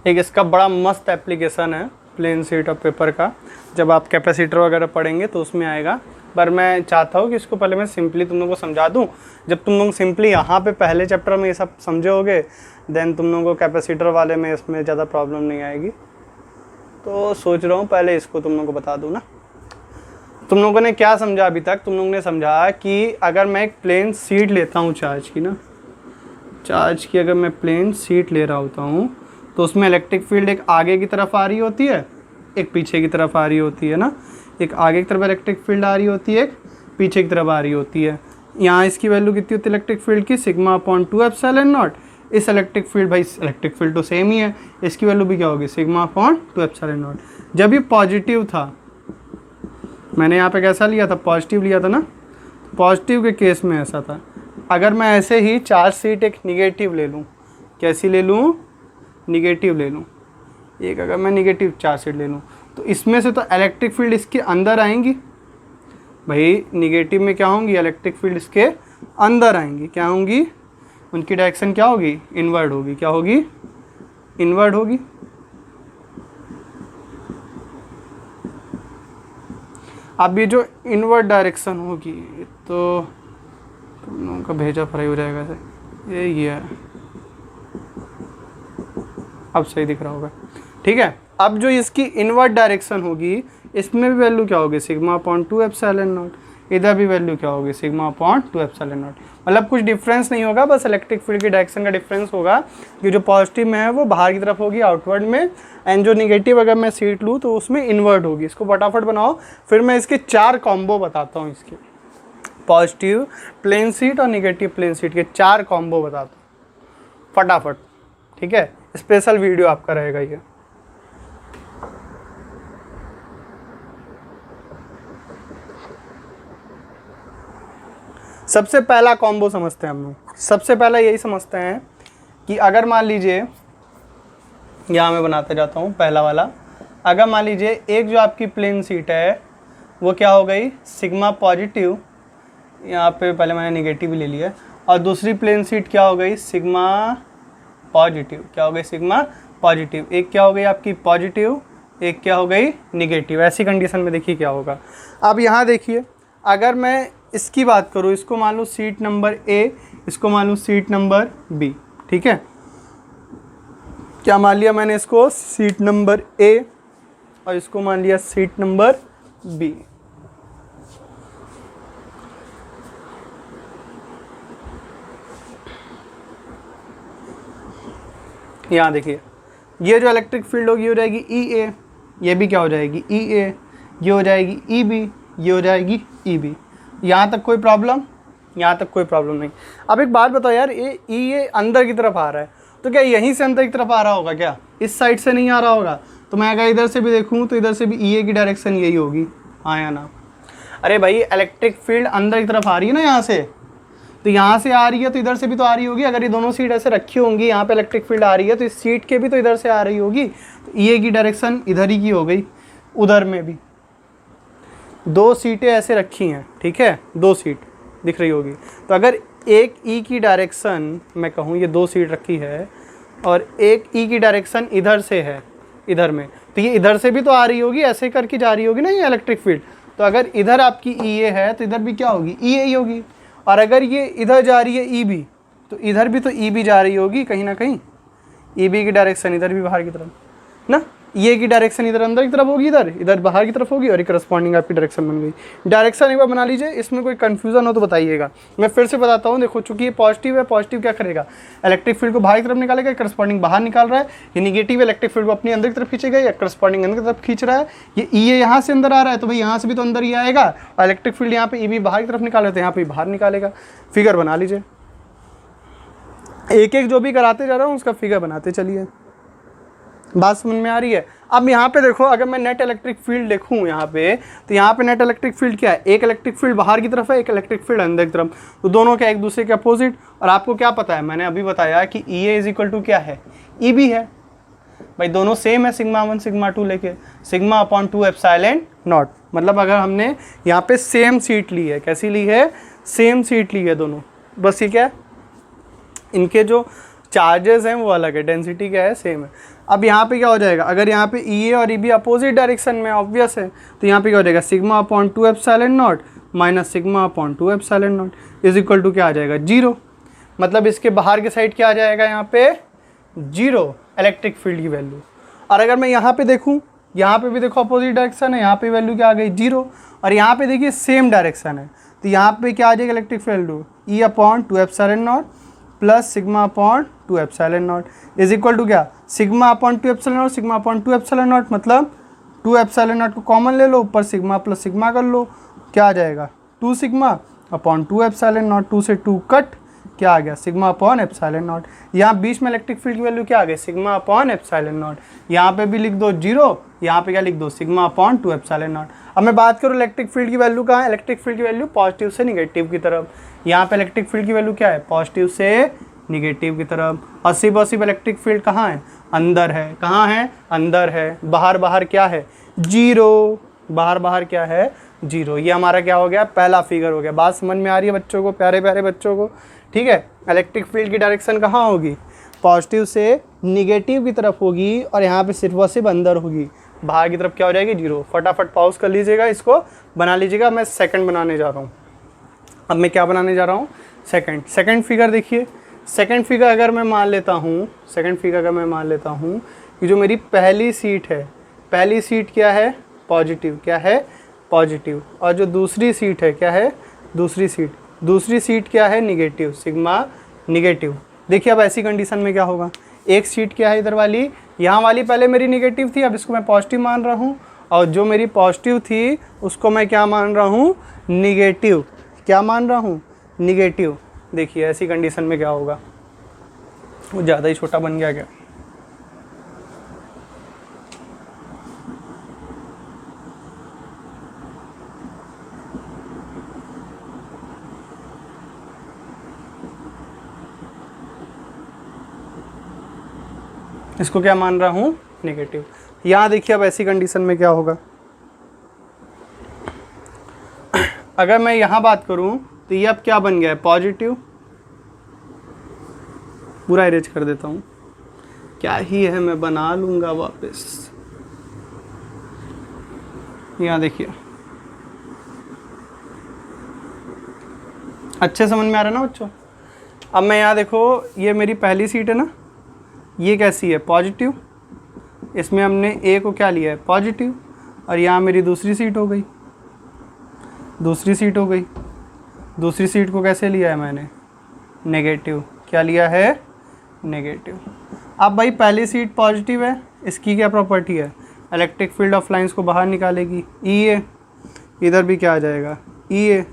एक इसका बड़ा मस्त एप्लीकेशन है प्लेन शीट ऑफ पेपर का, जब आप कैपेसिटर वगैरह पढ़ेंगे तो उसमें आएगा। पर मैं चाहता हूँ कि इसको पहले मैं सिंपली तुम लोगों को समझा दूँ। जब तुम लोग सिंपली यहाँ पे पहले चैप्टर में ये सब समझोगे देन तुम लोगों को कैपेसिटर वाले में इसमें ज़्यादा प्रॉब्लम नहीं आएगी। तो सोच रहा हूँ पहले इसको तुम लोगों को बता दूँ ना। तुम लोगों ने क्या समझा अभी तक? तुम लोगों ने समझा कि अगर मैं एक प्लेन शीट लेता हूँ चार्ज की ना, चार्ज की अगर मैं प्लेन शीट ले रहा होता हूँ तो उसमें इलेक्ट्रिक फील्ड एक आगे की तरफ आ रही होती है, एक पीछे की तरफ आ रही होती है ना। एक आगे की तरफ इलेक्ट्रिक फील्ड आ रही होती है, एक पीछे की तरफ आ रही होती है। यहाँ इसकी वैल्यू कितनी होती है इलेक्ट्रिक फील्ड की? Sigma upon 2 epsilon not. इस इलेक्ट्रिक फील्ड, भाई इलेक्ट्रिक फील्ड तो सेम ही है, इसकी वैल्यू भी क्या होगी? Sigma upon 2 epsilon not. जब ये पॉजिटिव था, मैंने यहाँ पे कैसा लिया था? पॉजिटिव लिया था ना। पॉजिटिव के केस में ऐसा था। अगर मैं ऐसे ही चार्ज शीट एक निगेटिव ले लूँ, कैसी ले लूँ? निगेटिव ले लूँ। एक अगर मैं निगेटिव चार्ज शीट ले लूँ तो इसमें से तो इलेक्ट्रिक फील्ड इसके अंदर आएंगी। भाई निगेटिव में क्या होंगी? इलेक्ट्रिक फील्ड इसके अंदर आएंगी। क्या होंगी? उनकी डायरेक्शन क्या होगी? इनवर्ड होगी। क्या होगी? इनवर्ड होगी। अब ये जो इनवर्ड डायरेक्शन होगी तो तुम लोगों का भेजा फ्राई हो जाएगा ऐसे, ये है। अब सही दिख रहा होगा, ठीक है। अब जो इसकी इनवर्ड डायरेक्शन होगी इसमें भी वैल्यू क्या होगी? Sigma upon 2 epsilon not. इधर भी वैल्यू क्या होगी? Sigma upon 2 epsilon naught. मतलब कुछ डिफरेंस नहीं होगा, बस इलेक्ट्रिक फील्ड की डायरेक्शन का डिफरेंस होगा कि जो पॉजिटिव में है वो बाहर की तरफ होगी आउटवर्ड में, एंड जो निगेटिव अगर मैं शीट लूँ तो उसमें इनवर्ड होगी। इसको फटाफट बनाओ, फिर मैं इसके 4 कॉम्बो बताता हूँ। इसके पॉजिटिव प्लेन शीट और निगेटिव प्लेन शीट के 4 कॉम्बो बताता हूँ फटाफट, ठीक है। स्पेशल वीडियो आपका रहेगा ये। सबसे पहला कॉम्बो समझते हैं हम लोग। सबसे पहला यही समझते हैं कि अगर मान लीजिए, यहाँ मैं बनाते जाता हूँ पहला वाला। अगर मान लीजिए एक जो आपकी प्लेन शीट है वो क्या हो गई? सिग्मा पॉजिटिव, यहाँ पे पहले मैंने निगेटिव ले लिया, और दूसरी प्लेन शीट क्या हो गई? Sigma positive. क्या हो गई? Sigma positive. एक क्या हो गई आपकी? पॉजिटिव। एक क्या हो गई? निगेटिव। ऐसी कंडीशन में देखिए क्या होगा। अब यहाँ देखिए, अगर मैं इसकी बात करूँ, इसको मान लो सीट नंबर ए, इसको मान लो सीट नंबर बी, ठीक है। क्या मान लिया मैंने? इसको सीट नंबर ए और इसको मान लिया सीट नंबर बी। यहाँ देखिए, ये जो इलेक्ट्रिक फील्ड होगी हो जाएगी ई ए, ये भी क्या हो जाएगी? ई ए। ये हो जाएगी ई बी, ये हो जाएगी ई बी। यहाँ तक कोई प्रॉब्लम? यहाँ तक कोई प्रॉब्लम नहीं। अब एक बात बताओ यार, ये ई ए अंदर की तरफ आ रहा है तो क्या यहीं से अंदर की तरफ आ रहा होगा? क्या इस साइड से नहीं आ रहा होगा? तो मैं अगर इधर से भी देखूँ तो इधर से भी ई ए की डायरेक्शन यही होगी, हाँ या ना? अरे भाई इलेक्ट्रिक फील्ड अंदर की तरफ आ रही है ना यहाँ से, तो यहाँ से आ रही है तो इधर से भी तो आ रही होगी। अगर ये दोनों सीट ऐसे रखी होंगी, यहाँ पे इलेक्ट्रिक फील्ड आ रही है तो इस सीट के भी तो इधर से आ रही होगी। तो ये की डायरेक्शन इधर ही की हो गई। उधर में भी 2 सीटें ऐसे रखी हैं, ठीक है, 2 सीट दिख रही होगी। तो अगर एक ई की डायरेक्शन मैं कहूँ, ये 2 सीट रखी है और एक ई की डायरेक्शन इधर से है, इधर में, तो ये इधर से भी तो आ रही होगी, ऐसे करके जा रही होगी ना ये इलेक्ट्रिक फील्ड। तो अगर इधर आपकी ई ए है तो इधर भी क्या होगी? ई ए ही होगी। और अगर ये इधर जा रही है ई बी, तो इधर भी तो ई बी जा रही होगी कहीं ना कहीं। ई बी की डायरेक्शन इधर भी बाहर की तरफ ना, ये की डायरेक्शन इधर अंदर की तरफ होगी, इधर इधर बाहर की तरफ होगी, और ये करस्पॉन्डिंग आपकी डायरेक्शन बन गई। डायरेक्शन एक बार बना लीजिए, इसमें कोई कन्फ्यूजन हो तो बताइएगा। मैं फिर से बताता हूँ। देखो, चूंकि ये पॉजिटिव है, पॉजिटिव क्या करेगा? इलेक्ट्रिक फील्ड को बाहर की तरफ निकालेगा, करस्पॉन्डिंग बाहर निकाल रहा है। ये निगेटिव इलेक्ट्रिक फील्ड को अपनी अंदर की तरफ खींचेगा, या करस्पॉन्डिंग अंदर की तरफ खींच रहा है। ये ई ए यहाँ से अंदर आ रहा है तो भाई यहाँ से भी तो अंदर ही आएगा, और इलेक्ट्रिक फील्ड यहाँ पे ई बी बाहर की तरफ निकाल रहे थे, यहाँ पे बाहर निकालेगा। फिगर बना लीजिए, एक एक जो भी कराते जा रहा हूँ उसका फिगर बनाते चलिए। बात समझ में आ रही है? अब यहाँ पे देखो, अगर मैं नेट इलेक्ट्रिक फील्ड लिखूँ यहाँ पे, तो यहाँ पे नेट इलेक्ट्रिक फील्ड क्या है? एक इलेक्ट्रिक फील्ड बाहर की तरफ है, एक इलेक्ट्रिक फील्ड अंदर की तरफ, तो दोनों क्या एक दूसरे के अपोजिट। और आपको क्या पता है, मैंने अभी बताया कि ई ए इज इक्वल टू क्या है? ई बी है। भाई दोनों सेम है, सिग्मा 1 सिग्मा 2 लेके, सिग्मा अपॉन 2 एप्सिलॉन नॉट। मतलब अगर हमने यहाँ पे सेम सीट ली है, कैसी ली है? सेम सीट ली है दोनों। बस ये क्या है, इनके जो चार्जेस हैं वो अलग है, डेंसिटी क्या है, सेम है। अब यहाँ पे क्या हो जाएगा, अगर यहाँ पे ई ए और ई बी अपोजिट डायरेक्शन में ऑब्वियस है, तो यहाँ पे क्या हो जाएगा, sigma upon 2 epsilon not minus sigma upon 2 epsilon not is equal to क्या आ जाएगा, 0। मतलब इसके बाहर के साइड क्या आ जाएगा, यहाँ पे 0 इलेक्ट्रिक फील्ड की वैल्यू। और अगर मैं यहाँ पे देखूँ, यहाँ पे भी देखो अपोजिट डायरेक्शन है, यहाँ पे वैल्यू क्या आ गई, 0। और यहाँ पे देखिए सेम डायरेक्शन है, तो यहाँ पे क्या आ जाएगा electric value, E upon 2 epsilon not plus sigma upon 2 epsilon not is equal to क्या, sigma upon 2 epsilon naught sigma upon 2 epsilon naught, मतलब 2 एप्सिलॉन नॉट को कॉमन ले लो, ऊपर सिग्मा प्लस सिग्मा कर लो, क्या आ जाएगा 2 सिग्मा अपॉन 2 एप्सिलॉन नॉट, 2 से 2 कट, क्या आ गया सिग्मा अपॉन एप्सिलॉन नॉट। यहाँ बीच में इलेक्ट्रिक फील्ड की वैल्यू क्या आ गई, सिग्मा अपॉन एप्सिलॉन नॉट। यहाँ पे भी लिख दो 0, यहाँ पे क्या लिख दो, सिग्मा अपॉन 2 एप्सिलॉन नॉट। अब मैं बात करूँ इलेक्ट्रिक फील्ड की वैल्यू कहाँ है, इलेक्ट्रिक फील्ड की वैल्यू पॉजिटिव से निगेटिव की तरफ। यहाँ पे इलेक्ट्रिक फील्ड की वैल्यू क्या है, पॉजिटिव से निगेटिव की तरफ। और सिर्फ इलेक्ट्रिक फील्ड कहाँ है, अंदर है, कहाँ है, अंदर है। बाहर बाहर क्या है, 0, बाहर बाहर क्या है, 0। ये हमारा क्या हो गया, पहला फिगर हो गया। बात समझ में आ रही है बच्चों को, प्यारे प्यारे बच्चों को, ठीक है। इलेक्ट्रिक फील्ड की डायरेक्शन कहाँ होगी, पॉजिटिव से निगेटिव की तरफ होगी, और यहाँ पे सिर्फ अंदर होगी, बाहर की तरफ क्या हो जाएगी, 0। फटाफट पॉज कर लीजिएगा, इसको बना लीजिएगा। मैं सेकंड बनाने जा रहा हूँ। अब मैं क्या बनाने जा रहा हूँ, सेकंड फिगर देखिए। सेकंड फिगर अगर मैं मान लेता हूँ, कि जो मेरी पहली सीट है, पहली सीट क्या है, पॉजिटिव, क्या है, पॉजिटिव। और जो दूसरी सीट है क्या है, दूसरी सीट क्या है, निगेटिव, सिग्मा निगेटिव। देखिए अब ऐसी कंडीशन में क्या होगा, एक सीट क्या है इधर वाली, यहाँ वाली पहले मेरी निगेटिव थी, अब इसको मैं पॉजिटिव मान रहा हूँ, और जो मेरी पॉजिटिव थी उसको मैं क्या मान रहा हूँ, निगेटिव। क्या मान रहा हूँ, निगेटिव। देखिए ऐसी कंडीशन में क्या होगा, वो ज़्यादा ही छोटा बन गया क्या, इसको क्या मान रहा हूँ, नेगेटिव। यहाँ देखिए अब ऐसी कंडीशन में क्या होगा, अगर मैं यहाँ बात करूँ तो ये अब क्या बन गया है, पॉजिटिव। पूरा इरेज कर देता हूँ, क्या ही है, मैं बना लूँगा वापस। यहाँ देखिए अच्छे समझ में आ रहा है ना बच्चों। अब मैं यहाँ देखो, ये मेरी पहली सीट है ना, ये कैसी है, पॉजिटिव। इसमें हमने ए को क्या लिया है, पॉजिटिव। और यहाँ मेरी दूसरी सीट हो गई, दूसरी सीट को कैसे लिया है मैंने, नेगेटिव। क्या लिया है, नेगेटिव। अब भाई पहली सीट पॉजिटिव है, इसकी क्या प्रॉपर्टी है, इलेक्ट्रिक फील्ड ऑफ लाइंस को बाहर निकालेगी, ई ए। इधर भी क्या आ जाएगा, ई ए।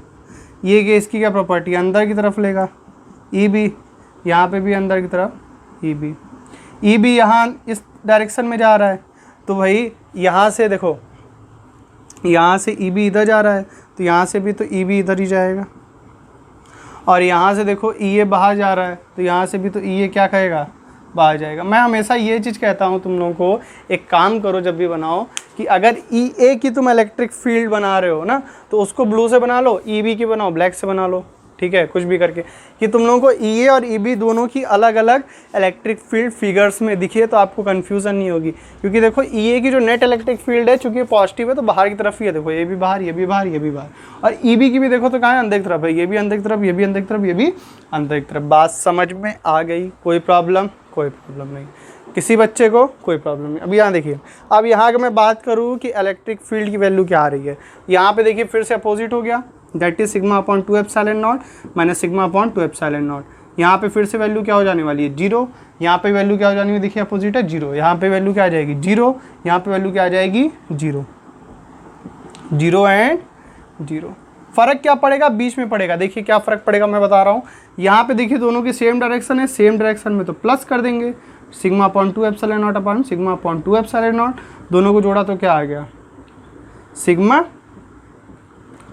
ये कि इसकी क्या प्रॉपर्टी है, अंदर की तरफ लेगा, ई बी। यहाँ पे भी अंदर की तरफ, ई बी। ई बी यहाँ इस डायरेक्शन में जा रहा है, तो भाई यहाँ से देखो, यहाँ से ई बी इधर जा रहा है, तो यहाँ से भी तो ई बी इधर ही जाएगा। और यहाँ से देखो ई ए बाहर जा रहा है, तो यहाँ से भी तो ई ए क्या कहेगा, बाहर जाएगा। मैं हमेशा ये चीज़ कहता हूँ तुम लोगों को, एक काम करो जब भी बनाओ, कि अगर ई ए की तुम इलेक्ट्रिक फील्ड बना रहे हो ना, तो उसको ब्लू से बना लो, ई बी की बनाओ ब्लैक से बना लो, ठीक है, कुछ भी करके, कि तुम लोगों को ई ए और ई बी दोनों की अलग अलग इलेक्ट्रिक फील्ड फिगर्स में दिखे, तो आपको कन्फ्यूज़न नहीं होगी। क्योंकि देखो ई ए की जो नेट इलेक्ट्रिक फील्ड है, चूँकि पॉजिटिव है तो बाहर की तरफ ही है, देखो ये भी बाहर, ये भी बाहर, ये भी बाहर। और ई बी की भी देखो तो कहाँ है, अंदर की तरफ है, ये भी अंदर की तरफ, ये भी अंदर की तरफ, ये भी अंदर की तरफ। बात समझ में आ गई, कोई प्रॉब्लम, कोई प्रॉब्लम नहीं, किसी बच्चे को कोई प्रॉब्लम नहीं। अब यहाँ देखिए, अब यहाँ अगर मैं बात करूँ कि इलेक्ट्रिक फील्ड की वैल्यू क्या आ रही है, यहाँ पे देखिए फिर से अपोजिट हो गया, that is sigma upon 2 epsilon not minus sigma upon 2 epsilon not. यहाँ पे फिर से वैल्यू क्या हो जाने वाली है, 0। यहाँ पे वैल्यू क्या हो जानी है, देखिए अपोजिट है, 0। यहाँ पे वैल्यू क्या आ जाएगी, 0। यहाँ पे वैल्यू क्या आ जाएगी, 0, 0 एंड 0। फ़र्क क्या पड़ेगा, बीच में पड़ेगा। देखिए क्या फ़र्क पड़ेगा, मैं बता रहा हूँ। यहाँ पे देखिए दोनों की सेम डायरेक्शन है, सेम डायरेक्शन में तो प्लस कर देंगे, sigma upon 2 epsilon naught upon sigma upon 2 epsilon naught. दोनों को जोड़ा तो क्या आ गया, sigma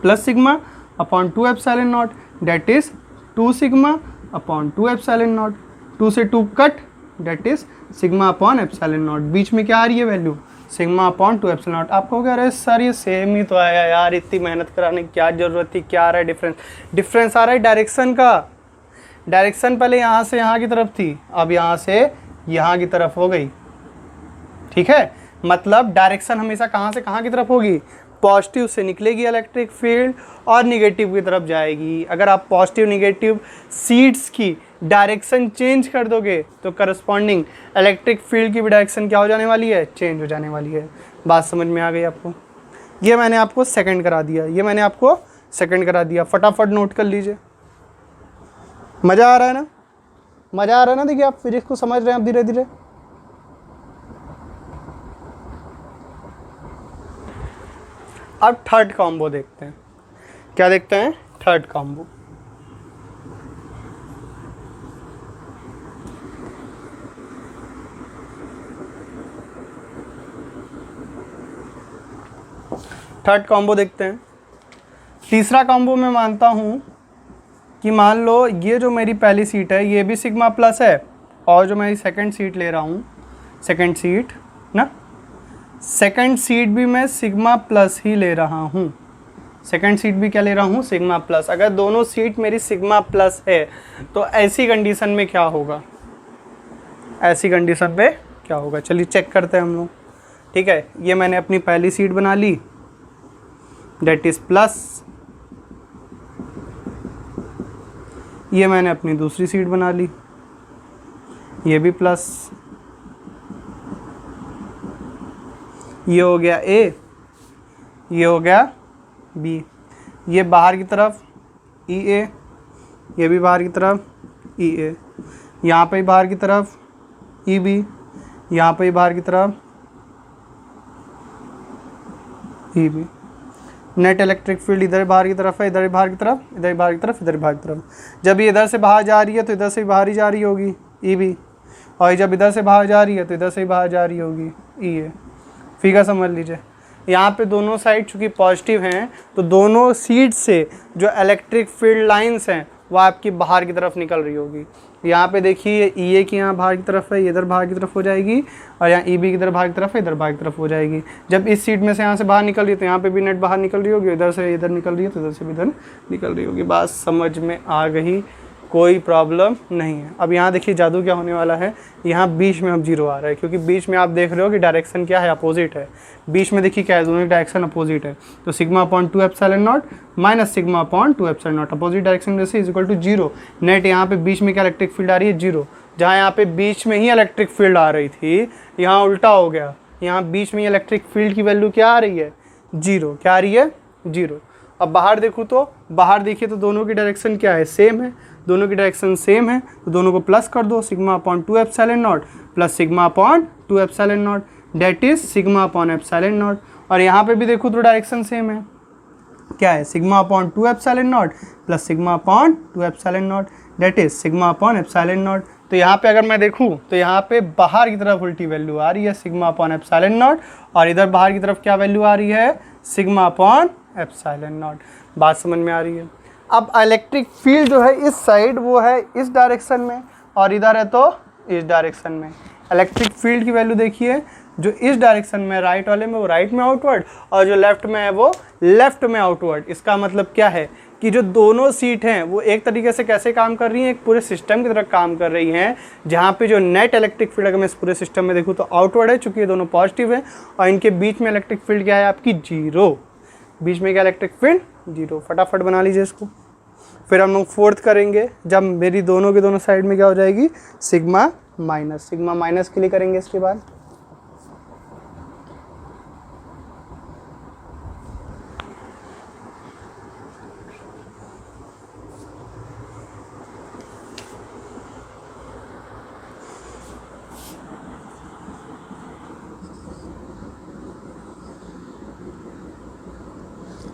plus sigma upon 2 epsilon not, that is 2 sigma upon 2 epsilon naught. 2 से 2 cut, that is sigma upon epsilon naught. बीच में क्या आ रही है value, sigma upon 2 epsilon naught. आपको कह रहे हैं सर ये सेम ही तो आया यार, इतनी मेहनत कराने की क्या ज़रूरत थी, क्या आ रहा है डिफरेंस, डिफरेंस आ रहा है डायरेक्शन का। डायरेक्शन पहले यहाँ से यहाँ की तरफ थी, अब यहाँ से यहाँ की तरफ हो गई। ठीक है, मतलब डायरेक्शन हमेशा कहाँ से कहाँ की तरफ होगी, पॉजिटिव से निकलेगी इलेक्ट्रिक फील्ड और निगेटिव की तरफ जाएगी। अगर आप पॉजिटिव निगेटिव सीड्स की डायरेक्शन चेंज कर दोगे तो करस्पॉन्डिंग इलेक्ट्रिक फील्ड की भी डायरेक्शन क्या हो जाने वाली है, चेंज हो जाने वाली है। बात समझ में आ गई आपको? ये मैंने आपको सेकंड करा दिया, ये मैंने आपको सेकंड करा दिया, फटाफट नोट कर लीजिए। मज़ा आ रहा है ना, मज़ा आ रहा है ना? देखिए आप फिजिक्स को समझ रहे हैं आप धीरे धीरे। अब थर्ड कॉम्बो देखते हैं, क्या देखते हैं, थर्ड कॉम्बो। थर्ड कॉम्बो देखते हैं। तीसरा कॉम्बो मैं मानता हूँ कि मान लो ये जो मेरी पहली सीट है ये भी सिग्मा प्लस है, और जो मैं सेकंड सीट ले रहा हूँ, सेकंड सीट ना, सेकंड सीट भी मैं सिग्मा प्लस ही ले रहा हूँ। सेकंड सीट भी क्या ले रहा हूँ, सिग्मा प्लस। अगर दोनों सीट मेरी सिग्मा प्लस है तो ऐसी कंडीशन में क्या होगा, ऐसी कंडीशन पे क्या होगा, चलिए चेक करते हैं हम लोग। ठीक है, ये मैंने अपनी पहली सीट बना ली, डेट इज प्लस। ये मैंने अपनी दूसरी सीट बना ली, ये भी प्लस। ये हो गया ए, ये हो गया बी। ये बाहर की तरफ ई ए, ये भी बाहर की तरफ ई ए, यहाँ पे बाहर की तरफ ई बी, यहाँ पे बाहर की तरफ E B. Net electric field इधर बाहर की तरफ है, इधर बाहर की तरफ, इधर बाहर की तरफ, इधर बाहर की तरफ। जब ये इधर से बाहर जा रही है तो इधर से बाहर ही जा रही होगी ई बी, और जब इधर से बाहर जा रही है तो इधर से ही बाहर जा रही होगी ई ए। फिगर समझ लीजिए, यहाँ पे दोनों साइड चूँकि पॉजिटिव हैं तो दोनों सीट से जो इलेक्ट्रिक फील्ड लाइंस हैं वो आपकी बाहर की तरफ निकल रही होगी। यहाँ पे देखिए ई ए की यहाँ बाहर की तरफ है, इधर बाहर की तरफ हो जाएगी, और यहाँ ई बी की इधर बाहर की तरफ है, इधर बाहर की तरफ हो जाएगी। जब इस सीट में से यहाँ से बाहर निकल रही है तो यहाँ पे भी नेट बाहर निकल रही होगी, इधर से इधर निकल रही है तो इधर से भी इधर निकल रही होगी। बात समझ में आ गई, कोई प्रॉब्लम नहीं है। अब यहाँ देखिए जादू क्या होने वाला है, यहाँ बीच में अब जीरो आ रहा है, क्योंकि बीच में आप देख रहे हो कि डायरेक्शन क्या है, अपोजिट है। बीच में देखिए क्या है, दोनों की डायरेक्शन अपोजिट है, तो sigma upon 2 epsilon not minus sigma upon 2 epsilon not, opposite direction में से is equal to zero. Net यहाँ पे बीच में क्या इलेक्ट्रिक फील्ड आ रही है, जीरो। जहाँ यहाँ पे बीच में ही इलेक्ट्रिक फील्ड आ रही थी, यहाँ उल्टा हो गया, यहाँ बीच में इलेक्ट्रिक फील्ड की वैल्यू क्या आ रही है, जीरो। क्या आ रही है, जीरो। अब बाहर देखूँ तो बाहर देखिए तो दोनों की डायरेक्शन क्या है, सेम है, दोनों की डायरेक्शन सेम है, तो दोनों को प्लस कर दो, sigma upon 2 epsilon not plus sigma upon 2 epsilon not, that is sigma upon epsilon not. और यहाँ पे भी देखो तो डायरेक्शन सेम है, क्या है, sigma upon 2 epsilon not plus sigma upon 2 epsilon not, that is sigma upon epsilon not. तो यहाँ पे अगर मैं देखूँ तो यहाँ पे बाहर की तरफ उल्टी वैल्यू आ रही है, सिग्मा अपॉन एप्सिलॉन नॉट, और इधर बाहर की तरफ क्या वैल्यू आ रही है, सिग्मा अपॉन एप्सिलॉन नॉट। बात समझ में आ रही है? अब इलेक्ट्रिक फील्ड जो है इस साइड वो है इस डायरेक्शन में, और इधर है तो इस डायरेक्शन में। इलेक्ट्रिक फील्ड की वैल्यू देखिए, जो इस डायरेक्शन में राइट वाले में वो राइट में आउटवर्ड, और जो लेफ्ट में है वो लेफ्ट में आउटवर्ड। इसका मतलब क्या है कि जो दोनों सीट हैं वो एक तरीके से कैसे काम कर रही हैं, एक पूरे सिस्टम की तरह काम कर रही हैं, जहाँ पे जो नेट इलेक्ट्रिक फील्ड अगर मैं इस पूरे सिस्टम में देखूँ तो आउटवर्ड है, चूँकि ये दोनों पॉजिटिव हैं, और इनके बीच में इलेक्ट्रिक फील्ड क्या है आपकी, जीरो। बीच में क्या इलेक्ट्रिक फील्ड, जीरो। फटाफट बना लीजिए इसको। फिर हम लोग फोर्थ करेंगे जब मेरी दोनों की दोनों साइड में क्या हो जाएगी, सिग्मा माइनस। सिग्मा माइनस के लिए करेंगे इसके बाद,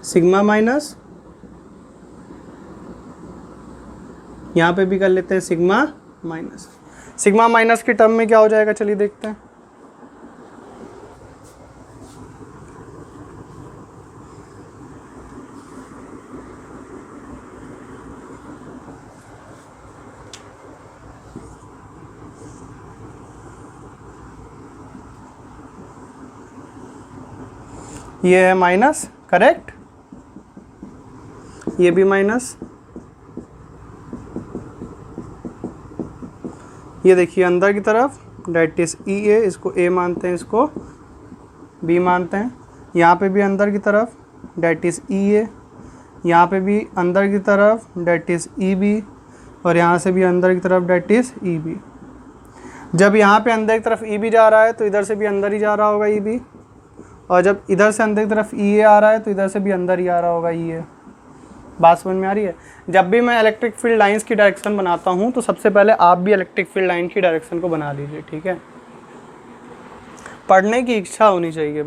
सिग्मा माइनस, यहाँ पे भी कर लेते हैं सिग्मा माइनस। सिग्मा माइनस के टर्म में क्या हो जाएगा, चलिए देखते हैं। ये है माइनस, करेक्ट, ये भी माइनस, ये देखिए अंदर की तरफ डेट इज़ ई ए, इसको ए मानते हैं, इसको बी मानते हैं। यहाँ पे भी अंदर की तरफ डेट इज़ ई ए, यहाँ पे भी अंदर की तरफ डेट इज़ ई बी, और यहाँ से भी अंदर की तरफ डेट इज़ ई बी। जब यहाँ पे अंदर की तरफ ई बी जा रहा है तो इधर से भी अंदर ही जा रहा होगा ई बी, और जब इधर से अंदर की तरफ ई ए आ रहा है तो इधर से भी अंदर ही आ रहा होगा ई ए। बात समझ में आ रही है? जब भी मैं इलेक्ट्रिक फील्ड लाइंस की डायरेक्शन बनाता हूँ तो सबसे पहले आप भी इलेक्ट्रिक फील्ड लाइन की डायरेक्शन को बना लीजिए, ठीक है। पढ़ने की इच्छा होनी चाहिए,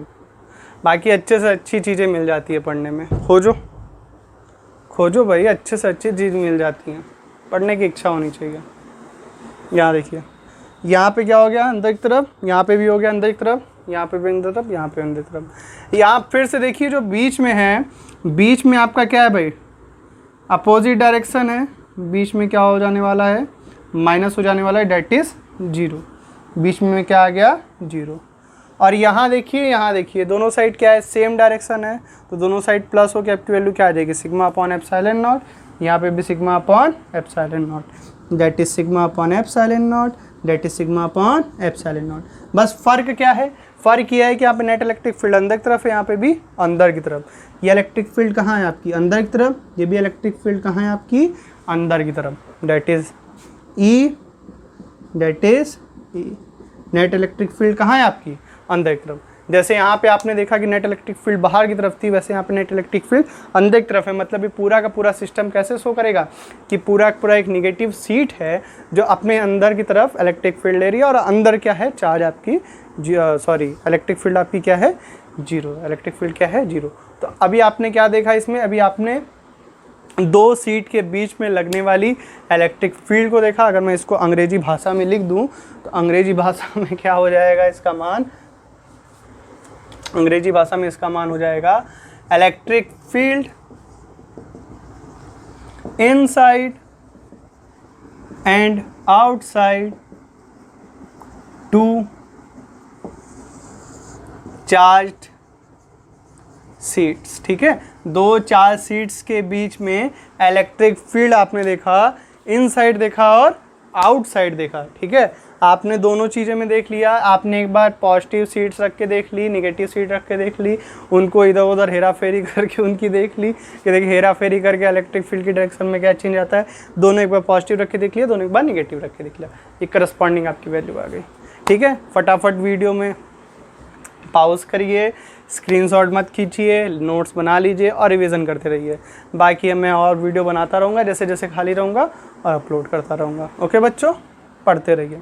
बाकी अच्छे से अच्छी चीज़ें मिल जाती है पढ़ने में। खोजो खोजो भाई, अच्छे से अच्छी चीज़ मिल जाती हैं, पढ़ने की इच्छा होनी चाहिए। यहाँ देखिए, यहाँ पे क्या हो गया अंदर की तरफ, यहाँ पे भी हो गया अंदर की तरफ, यहाँ पे भी अंदर तरफ, यहाँ पे अंदर तरफ। यहाँ फिर से देखिए जो बीच में है, बीच में आपका क्या है भाई, अपोजिट डायरेक्शन है, बीच में क्या हो जाने वाला है, माइनस हो जाने वाला है, डेट इज़ जीरो। बीच में क्या आ गया, जीरो। और यहाँ देखिए दोनों साइड क्या है, सेम डायरेक्शन है, तो दोनों साइड प्लस हो के आपकी वैल्यू क्या आ जाएगी, सिग्मा अपॉन एप्सिलॉन नॉट। यहाँ पे भी sigma upon epsilon not, that is sigma upon epsilon not, that is sigma upon epsilon not. बस फ़र्क क्या है, फ़र्क यह है कि यहाँ पे नेट इलेक्ट्रिक फील्ड अंदर की तरफ है, यहाँ पे भी अंदर की तरफ। ये इलेक्ट्रिक फील्ड कहाँ है आपकी, अंदर की तरफ, ये भी इलेक्ट्रिक फील्ड कहाँ है आपकी, अंदर की तरफ, that is E, that is E. Net electric field कहाँ है आपकी, अंदर की तरफ। जैसे यहाँ पे आपने देखा कि नेट इलेक्ट्रिक फील्ड बाहर की तरफ थी, वैसे यहाँ पे नेट इलेक्ट्रिक फील्ड अंदर की तरफ है। मतलब ये पूरा का पूरा सिस्टम कैसे शो करेगा कि पूरा का पूरा एक निगेटिव सीट है जो अपने अंदर की तरफ इलेक्ट्रिक फील्ड ले रही है, और अंदर क्या है, चार्ज आपकी इलेक्ट्रिक फील्ड आपकी क्या है, जीरो। इलेक्ट्रिक फील्ड क्या है, जीरो। तो अभी आपने क्या देखा इसमें, अभी आपने दो सीट के बीच में लगने वाली इलेक्ट्रिक फील्ड को देखा। अगर मैं इसको अंग्रेजी भाषा में लिख दूं तो अंग्रेजी भाषा में क्या हो जाएगा, इसका मान, अंग्रेजी भाषा में इसका मान हो जाएगा electric field inside and outside two charged sheets. ठीक है, दो चार्ज सीट्स के बीच में इलेक्ट्रिक फील्ड आपने देखा, इनसाइड देखा और आउटसाइड देखा। ठीक है, आपने दोनों चीज़ें में देख लिया। आपने एक बार पॉजिटिव सीट्स रख के देख ली, नेगेटिव सीट रख के देख ली, उनको इधर उधर हेरा फेरी करके उनकी देख ली कि देखिए हेरा फेरी करके इलेक्ट्रिक फील्ड की डायरेक्शन में क्या चेंज आता है। दोनों एक बार पॉजिटिव रख के देख लिया, दोनों एक बार नेगेटिव रख के देख लिया, एक करस्पॉन्डिंग आपकी वैल्यू आ गई। ठीक है, फटाफट वीडियो में पॉज करिए, स्क्रीनशॉट मत खींचिए, नोट्स बना लीजिए और रिवीजन करते रहिए। बाकी मैं और वीडियो बनाता रहूँगा, जैसे जैसे खाली रहूँगा और अपलोड करता रहूँगा। ओके बच्चों, पढ़ते रहिए।